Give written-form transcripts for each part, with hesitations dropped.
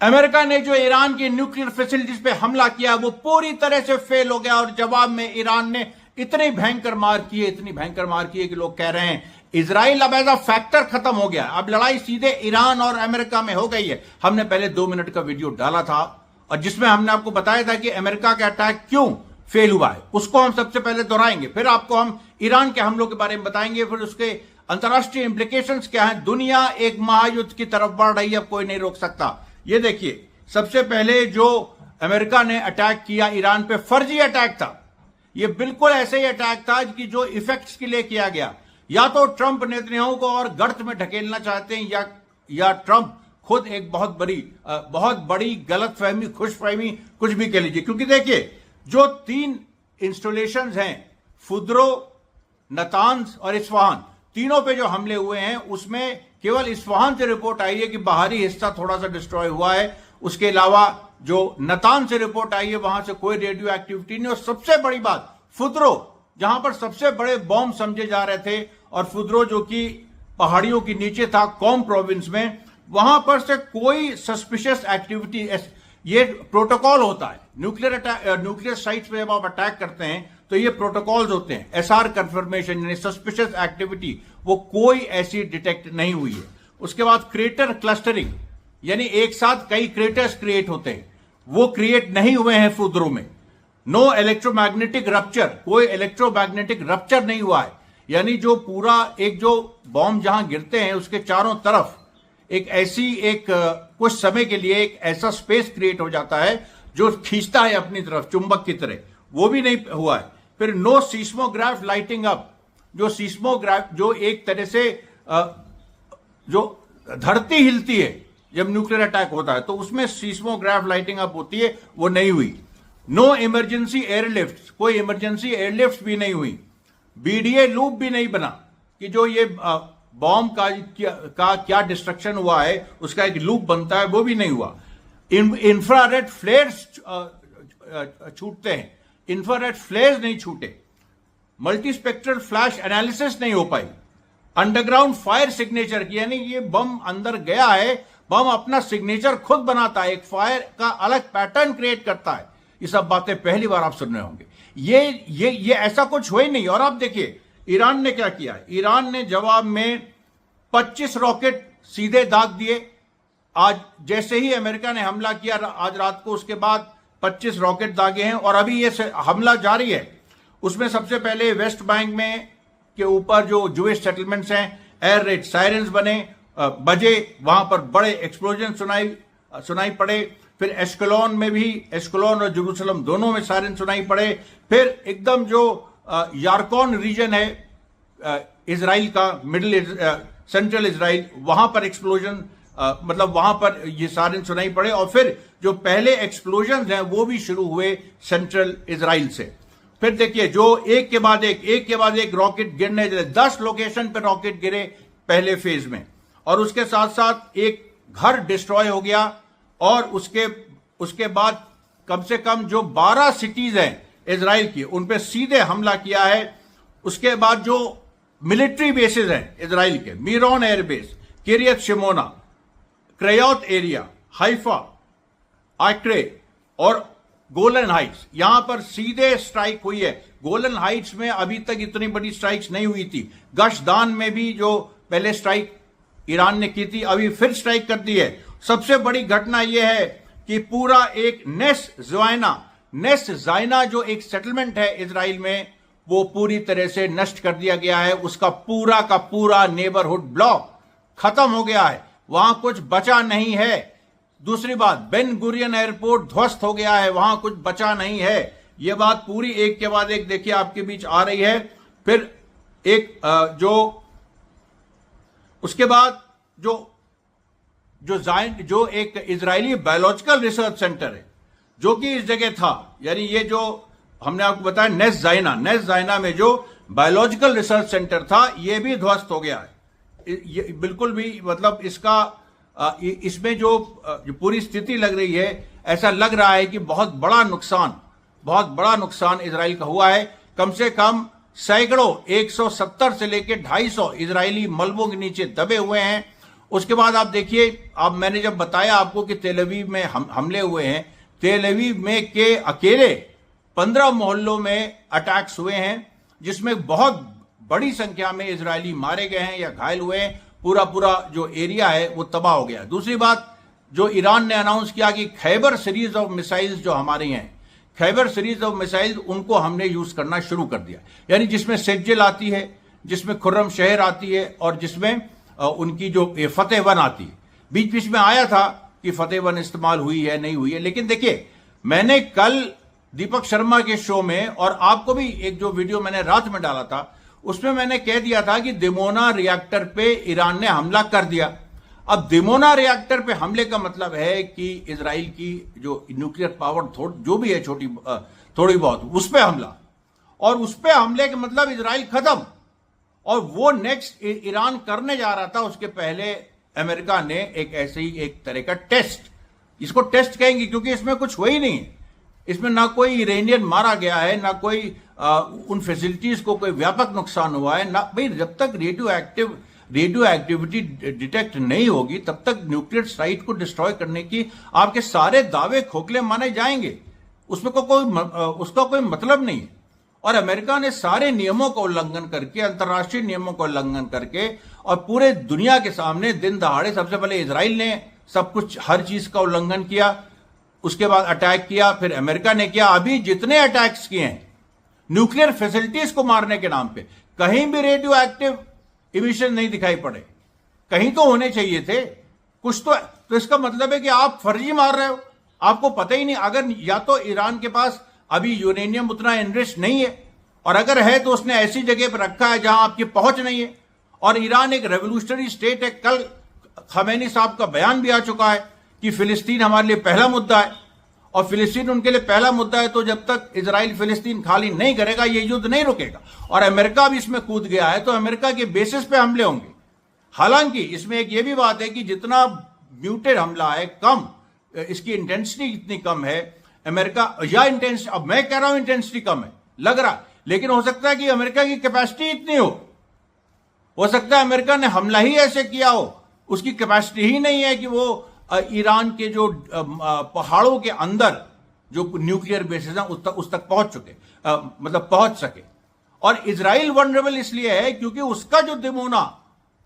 America ने जो Iran की न्यूक्लियर फैसिलिटीज पे हमला किया वो पूरी तरह से फेल हो गया और जवाब में ईरान ने इतनी भयंकर मार की है कि लोग कह रहे हैं इजराइल अब एज अ फैक्टर खत्म हो गया। अब लड़ाई सीधे ईरान और अमेरिका में हो गई है। हमने पहले 2 मिनट का वीडियो डाला था और जिसमें हमने आपको बताया था कि अमेरिका का अटैक क्यों फेल हुआ है, उसको हम सबसे पहले दोहराएंगे। फिर आपको हम ईरान के हमलों के बारे में बताएंगे, फिर उसके अंतर्राष्ट्रीय इंप्लीकेशंस क्या है। दुनिया एक महायुद्ध की तरफ बढ़ रही है, अब कोई नहीं रोक सकता। ये देखिए, सबसे पहले जो अमेरिका ने अटैक किया ईरान पे फर्जी अटैक था। ये बिल्कुल ऐसे ही अटैक था कि जो इफेक्ट्स के लिए किया गया। या तो ट्रंप नेतन्याहू को और गर्त में ढकेलना चाहते हैं या ट्रंप खुद एक बहुत बड़ी गलतफहमी, खुशफहमी, कुछ भी कह लीजिए। क्योंकि देखिए, जो 3 इंस्टॉलेशंस हैं, फुद्रो, नतान्स और इस्फहान, तीनों पे जो हमले हुए हैं उसमें केवल इस्फहान से रिपोर्ट आई है कि बाहरी हिस्सा थोड़ा सा डिस्ट्रॉय हुआ है। उसके अलावा जो नतान से रिपोर्ट आई है वहां से कोई रेडियो एक्टिविटी नहीं। और सबसे बड़ी बात, फुद्रो, जहां पर सबसे बड़े बॉम्ब समझे जा रहे थे, और फुद्रो जो कि पहाड़ियों के नीचे था कॉम प्रोविंस में, वहां पर से कोई सस्पिशियस एक्टिविटी। ये प्रोटोकॉल होता है न्यूक्लियर साइट्स पे जब आप अटैक करते हैं तो ये प्रोटोकॉल्स होते हैं। एसआर कंफर्मेशन यानी सस्पिशियस एक्टिविटी, वो कोई ऐसी डिटेक्ट नहीं हुई है। उसके बाद क्रेटर क्लस्टरिंग, यानी एक साथ कई क्रेटर्स क्रिएट होते हैं, वो क्रिएट नहीं हुए हैं फुद्रो में। नो इलेक्ट्रोमैग्नेटिक रप्चर, कोई इलेक्ट्रोमैग्नेटिक रप्चर नहीं हुआ है। यानी जो पूरा एक जो बॉम्ब जहां गिरते हैं उसके चारों तरफ कुछ समय के लिए एक ऐसा स्पेस क्रिएट हो जाता है जो खींचता है अपनी तरफ चुंबक की तरह, वो भी नहीं हुआ है। फिर नो सीस्मोग्राफ लाइटिंग अप, जो एक तरह से जो धरती हिलती है जब न्यूक्लियर अटैक होता है तो उसमें सीस्मोग्राफ लाइटिंग अप होती है, वो नहीं हुई। नो इमरजेंसी एयरलिफ्ट, कोई इमरजेंसी एयरलिफ्ट भी नहीं हुई। बीडीए लूप भी नहीं बना कि जो ये बॉम्ब का क्या डिस्ट्रक्शन हुआ है उसका एक लूप बनता है, वो भी नहीं हुआ। इंफ्रारेड फ्लेयर्स छूटते हैं, इंफ्रारेड फ्लेयर्स नहीं छूटे। मल्टीस्पेक्ट्रल फ्लैश एनालिसिस नहीं हो पाई। अंडरग्राउंड फायर सिग्नेचर की, यानी ये बम अंदर गया है, बम अपना सिग्नेचर खुद बनाता है, एक फायर का अलग पैटर्न क्रिएट करता है। ये सब बातें पहली बार आप सुन रहे होंगे। ये ऐसा कुछ हुआ ही नहीं। और आप देखिए ईरान ने क्या किया। ईरान ने जवाब में 25 रॉकेट सीधे दाग दिए। आज जैसे ही अमेरिका ने हमला किया आज रात को, उसके बाद 25 रॉकेट दागे हैं और अभी ये हमला जारी है। उसमें सबसे पहले वेस्ट बैंक में के ऊपर जो जूइश सेटलमेंट्स हैं, एयर रेड सायरन्स बजे, वहां पर बड़े एक्सप्लोजन सुनाई पड़े। फिर एस्कलोन में भी, एस्कलोन और जेरूसलम दोनों में सायरन सुनाई पड़े। फिर एकदम जो यारकॉन रीजन है इजराइल का, सेंट्रल इजराइल, वहां पर एक्सप्लोजन, मतलब वहां पर ये सायरन सुनाई पड़े। और फिर जो पहले एक्सप्लोजन हैं वो भी शुरू हुए सेंट्रल इजराइल से। फिर देखिए जो एक के बाद एक रॉकेट गिरने, 10 लोकेशन पर रॉकेट गिरे पहले फेज में। और उसके साथ साथ एक घर डिस्ट्रॉय हो गया। और उसके बाद कम से कम जो 12 सिटीज हैं इजराइल की, उन पे सीधे हमला किया है। उसके बाद जो मिलिट्री बेसिस हैं इजराइल के, Meron airbase, Kiryat Shmona, Krayot area, Haifa, Acre और गोलन हाइट्स, यहां पर सीधे स्ट्राइक हुई है। गोलन हाइट्स में अभी तक इतनी बड़ी स्ट्राइक्स नहीं हुई थी। गशदान में भी जो पहले स्ट्राइक ईरान ने की थी, अभी फिर स्ट्राइक कर दी है। सबसे बड़ी घटना यह है कि पूरा एक नेस जायना जो एक सेटलमेंट है इजराइल में, वो पूरी तरह से नष्ट कर दिया गया है। उसका पूरा का पूरा नेबरहुड ब्लॉक खत्म हो गया है, वहां कुछ बचा नहीं है। दूसरी बात, बेन गुरियन एयरपोर्ट ध्वस्त हो गया है, वहां कुछ बचा नहीं है। यह बात पूरी एक के बाद एक देखिए आपके बीच आ रही है। फिर उसके बाद जो एक इजरायली बायोलॉजिकल रिसर्च सेंटर है जो कि इस जगह था, यानी ये जो हमने आपको बताया नेस जायना में जो बायोलॉजिकल रिसर्च सेंटर था, ये भी ध्वस्त हो गया है। ये बिल्कुल भी, मतलब इसमें जो पूरी स्थिति लग रही है, ऐसा लग रहा है कि बहुत बड़ा नुकसान इजराइल का हुआ है। कम से कम सैकड़ों, 170 से लेकर 250 इजरायली मलबों के नीचे दबे हुए हैं। उसके बाद आप देखिए, अब मैंने जब बताया आपको कि तेल अवीव में हमले हुए हैं, तेल अवीव में के अकेले 15 मोहल्लों में अटैक्स हुए हैं, जिसमें बहुत बड़ी संख्या में इजरायली मारे गए हैं या घायल हुए हैं। पूरा पूरा जो एरिया है वो तबाह हो गया। दूसरी बात, जो ईरान ने अनाउंस किया कि खैबर सीरीज ऑफ मिसाइल्स जो हमारे हैं, खैबर सीरीज ऑफ मिसाइल्स, उनको हमने यूज करना शुरू कर दिया। यानी जिसमें सेज्जल आती है, जिसमें खुर्रम शहर आती है, और जिसमें उनकी जो फतेह वन आती है। बीच बीच में आया था कि फतेह वन इस्तेमाल हुई है नहीं हुई है, लेकिन देखिए, मैंने कल दीपक शर्मा के शो में, और आपको भी एक जो वीडियो मैंने रात में डाला था, उसमें मैंने कह दिया था कि दिमोना रिएक्टर पे ईरान ने हमला कर दिया। अब दिमोना रिएक्टर पे हमले का मतलब है कि इजराइल की जो न्यूक्लियर पावर जो भी है छोटी थोड़ी बहुत, उस पे हमला, और उस पे हमले का मतलब इजराइल खत्म। और वो नेक्स्ट ईरान करने जा रहा था, उसके पहले अमेरिका ने एक ऐसे ही एक तरह का टेस्ट, इसको टेस्ट कहेंगे क्योंकि इसमें कुछ हुआ ही नहीं है, इसमें ना कोई यूरेनियम मारा गया है, ना कोई उन फैसिलिटीज को कोई व्यापक नुकसान हुआ है ना। भाई, जब तक रेडियो एक्टिविटी डिटेक्ट नहीं होगी तब तक न्यूक्लियर साइट को डिस्ट्रॉय करने की आपके सारे दावे खोखले माने जाएंगे, उसमें उसका कोई मतलब नहीं है। और अमेरिका ने सारे नियमों का उल्लंघन करके, अंतर्राष्ट्रीय नियमों का उल्लंघन करके, और पूरे दुनिया के सामने दिन दहाड़े सबसे पहले इजराइल ने सब कुछ, हर चीज का उल्लंघन किया, उसके बाद अटैक किया, फिर अमेरिका ने किया। अभी जितने अटैक्स किए हैं न्यूक्लियर फैसिलिटीज को मारने के नाम पे, कहीं भी रेडियो एक्टिव इमिशन नहीं दिखाई पड़े। कहीं तो होने चाहिए थे कुछ तो इसका मतलब है कि आप फर्जी मार रहे हो, आपको पता ही नहीं। अगर या तो ईरान के पास अभी यूरेनियम उतना एनरिच नहीं है, और अगर है तो उसने ऐसी जगह पर रखा है जहां आपकी पहुंच नहीं है। और ईरान एक रेवोल्यूशनरी स्टेट है। कल खमैनी साहब का बयान भी आ चुका है कि फिलिस्तीन हमारे लिए पहला मुद्दा है, और फिलिस्तीन उनके लिए पहला मुद्दा है, तो जब तक इजराइल फिलिस्तीन खाली नहीं करेगा ये युद्ध नहीं रुकेगा। और अमेरिका भी इसमें कूद गया है, तो अमेरिका के बेसिस पे हमले होंगे। हालांकि इसमें एक ये भी बात है कि जितना म्यूटेड हमला है, कम, इसकी इंटेंसिटी इतनी कम है, अमेरिका या इंटेंसिटी, अब मैं कह रहा हूं इंटेंसिटी कम है लग रहा, लेकिन हो सकता है कि अमेरिका की कैपेसिटी इतनी हो सकता है अमेरिका ने हमला ही ऐसे किया हो, उसकी कैपेसिटी ही नहीं है कि वो ईरान के जो पहाड़ों के अंदर जो न्यूक्लियर बेसेस हैं उस तक पहुंच चुके, मतलब पहुंच सके। और इजराइल वनरेबल इसलिए है क्योंकि उसका जो दिमोना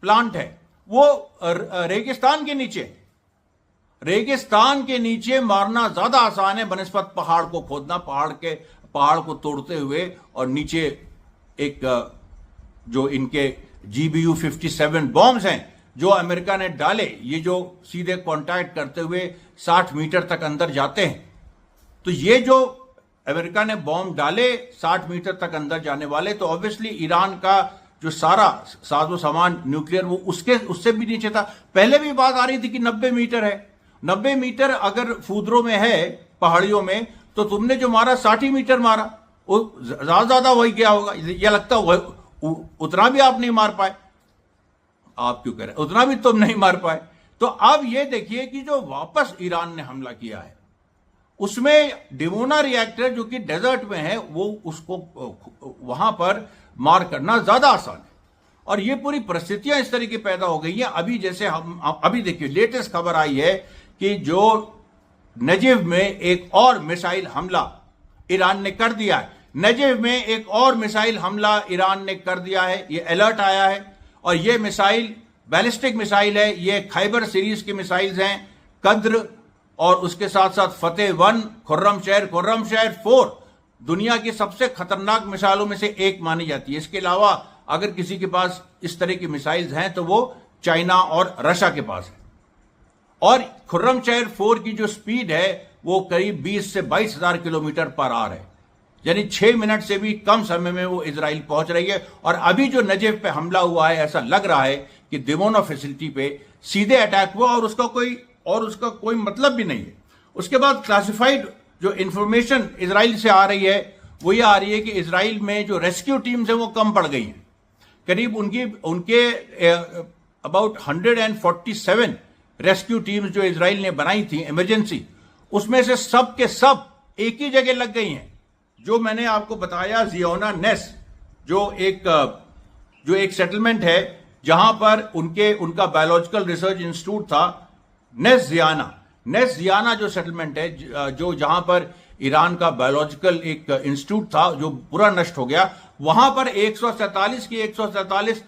प्लांट है वो रेगिस्तान के नीचे, रेगिस्तान के नीचे मारना ज्यादा आसान है बनस्पत पहाड़ को खोदना, पहाड़ को तोड़ते हुए, और नीचे एक जो इनके GBU 57 बॉम्ब्स हैं जो अमेरिका ने डाले, ये जो सीधे कांटेक्ट करते हुए 60 मीटर तक अंदर जाते हैं। तो ये जो अमेरिका ने बॉम्ब डाले 60 मीटर तक अंदर जाने वाले, तो ऑब्वियसली ईरान का जो सारा साजो सामान न्यूक्लियर वो उससे भी नीचे था। पहले भी बात आ रही थी कि 90 मीटर है, 90 मीटर अगर फूदरों में है, पहाड़ियों में, तो तुमने जो मारा 60 मीटर मारा, वो ज्यादा वही क्या होगा, यह लगता है उतना भी आप नहीं मार पाए। आप क्यों कह रहे, उतना भी तुम नहीं मार पाए। तो अब ये देखिए कि जो वापस ईरान ने हमला किया है, उसमें डिमोना रिएक्टर जो कि डेजर्ट में है, वो उसको वहां पर मार करना ज्यादा आसान है। और ये पूरी परिस्थितियां इस तरह की पैदा हो गई हैं। अभी जैसे हम अभी देखिए लेटेस्ट खबर आई है कि जो नजिब में एक और मिसाइल हमला ईरान ने कर दिया है, नजिब में एक और मिसाइल हमला ईरान ने कर दिया है, ये अलर्ट आया है। और ये मिसाइल बैलिस्टिक मिसाइल है, ये खैबर सीरीज की मिसाइल्स हैं, कद्र और उसके साथ साथ फतेह 1, खुर्रम शहर 4 दुनिया की सबसे खतरनाक मिसाइलों में से एक मानी जाती है। इसके अलावा अगर किसी के पास इस तरह की मिसाइल्स हैं तो वो चाइना और रशिया के पास है। और खुर्रम शहर 4 की जो स्पीड है वो करीब 20 से 22,000 किलोमीटर पर आवर है, यानी 6 मिनट से भी कम समय में वो इजराइल पहुंच रही है। और अभी जो नजेफ पे हमला हुआ है, ऐसा लग रहा है कि दिमोना फैसिलिटी पे सीधे अटैक हुआ, और उसका कोई मतलब भी नहीं है। उसके बाद क्लासिफाइड जो इंफॉर्मेशन इजराइल से आ रही है वो ये आ रही है कि इजराइल में जो रेस्क्यू टीम्स हैं वो कम पड़ गई हैं। करीब उनके अबाउट 147 रेस्क्यू टीम्स जो इजराइल ने बनाई थी इमरजेंसी, उसमें से सब के सब एक ही जगह लग गई हैं। जो मैंने आपको बताया जियोना नेस, जो एक सेटलमेंट है जहां पर उनका बायोलॉजिकल रिसर्च इंस्टीट्यूट था नेस्जियाना जो सेटलमेंट है, जो जहां पर ईरान का बायोलॉजिकल एक इंस्टीट्यूट था जो पूरा नष्ट हो गया, वहां पर 147 की 147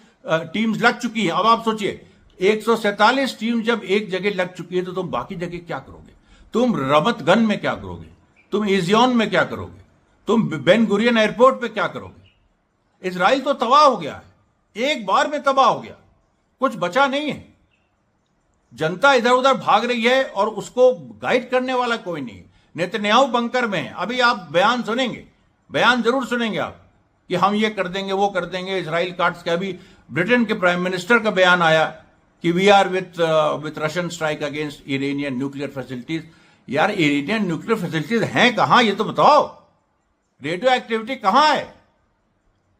टीम्स लग चुकी हैं। अब आप सोचिए 147 टीम जब एक जगह लग चुकी है तो तुम बाकी जगह क्या करोगे? तुम रमतगन में क्या करोगे? तुम इजियोन में क्या करोगे? तुम बेन गुरियन एयरपोर्ट पे क्या करोगे? इजराइल तो तबाह हो गया है, एक बार में तबाह हो गया, कुछ बचा नहीं है। जनता इधर उधर भाग रही है और उसको गाइड करने वाला कोई नहीं। नेतन्याहू बंकर में है। अभी आप बयान सुनेंगे, बयान जरूर सुनेंगे आप कि हम ये कर देंगे, वो कर देंगे, इजराइल काट्स के। अभी ब्रिटेन के प्राइम मिनिस्टर का बयान आया कि we are with Russian strike against Iranian nuclear facilities. यार इरानियन न्यूक्लियर फैसिलिटीज हैं कहां, ये तो बताओ। रेडियो एक्टिविटी कहां है?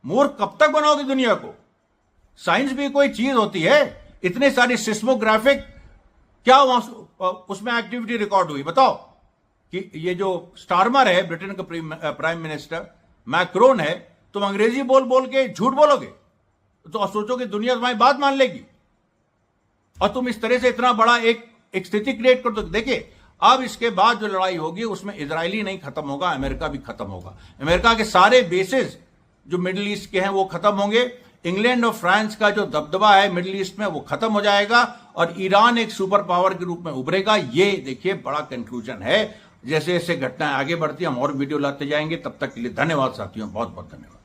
मूर्ख कब तक बनाओगे दुनिया को? साइंस भी कोई चीज होती है। इतने सारी सिस्मोग्राफिक क्या वहां उसमें एक्टिविटी रिकॉर्ड हुई? बताओ कि ये जो स्टारमर है ब्रिटेन का प्राइम मिनिस्टर, मैक्रोन है, तुम अंग्रेजी बोल बोल के झूठ बोलोगे तो सोचोगे दुनिया तुम्हारी बात मान लेगी और तुम इस तरह से इतना बड़ा एक स्थिति क्रिएट कर दो। देखिए अब इसके बाद जो लड़ाई होगी उसमें इजरायली नहीं खत्म होगा, अमेरिका भी खत्म होगा। अमेरिका के सारे बेसिस जो मिडिल ईस्ट के हैं वो खत्म होंगे। इंग्लैंड और फ्रांस का जो दबदबा है मिडिल ईस्ट में वो खत्म हो जाएगा और ईरान एक सुपर पावर के रूप में उभरेगा। ये देखिए बड़ा कंक्लूजन है। जैसे जैसे घटनाएं आगे बढ़ती हैं हम और वीडियो लाते जाएंगे। तब तक के लिए धन्यवाद साथियों, बहुत बहुत धन्यवाद।